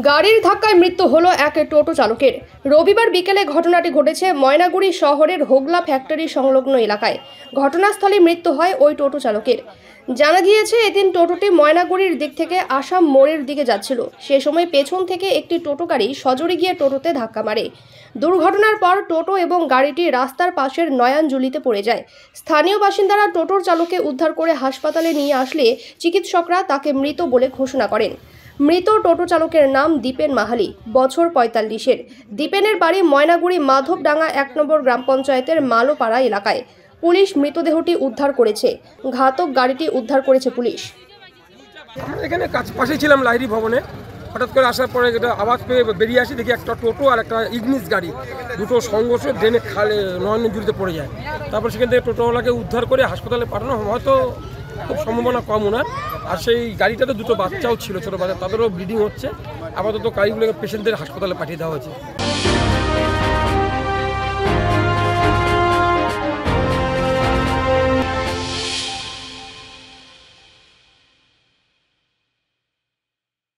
গাড়ির ধাক্কায় মৃত্যু হলো এক টোটো চালকের। রবিবার বিকেলে ঘটনাটি ঘটেছে ময়নাগুড়ি শহরের হোগলা ফ্যাক্টরি সংলগ্ন এলাকায়। ঘটনাস্থলে মৃত্যু হয় ওই টোটো চালকের। জানা গিয়েছে, এদিন টোটোটি ময়নাগুড়ির দিক থেকে আসাম মোড়ের দিকে যাচ্ছিল। সে সময় পেছন থেকে একটি টোটো গাড়ি সজোরে গিয়ে টোটোতে ধাক্কা মারে। দুর্ঘটনার পর টোটো এবং গাড়িটি রাস্তার পাশের নয়ানজুলিতে পড়ে যায়। স্থানীয় বাসিন্দারা টোটোর চালককে উদ্ধার করে হাসপাতালে নিয়ে আসলে চিকিৎসকরা তাকে মৃত বলে ঘোষণা করেন। মৃত টোটো চালকের নাম দীপেন মাহালি, বছর ৪৫-এর। দীপেনের বাড়ি ময়নাগুড়ি মাধবডাঙ্গা ১ নম্বর গ্রাম পঞ্চায়েতের মালোপাড়া এলাকায়। পুলিশ মৃতদেহটি উদ্ধার করেছে। ঘাতক গাড়িটি উদ্ধার করেছে পুলিশ। এখানে পাশেই ছিলাম লাহিড়ী ভবনে। হঠাৎ করে আসার পরে একটা আওয়াজ পেয়ে বেরিয়ে আসি, দেখি একটা টোটো আর একটা ইগনিস গাড়ি দুটো সংঘর্ষ ড্রেনে খালে নয়নজুড়িতে পড়ে যায়। তারপর সেখান থেকে টোটোওয়ালাকে উদ্ধার করে হাসপাতালে পাঠানো, হয়তো খুব সম্ভাবনা কম ওনার। আর সেই গাড়িটাতে দুটো বাচ্চাও ছিল, ছোটো বাচ্চা, তাদেরও ব্লিডিং হচ্ছে। আপাতত গাড়িগুলোকে পেশেন্টদের হাসপাতালে পাঠিয়ে দেওয়া হয়েছে।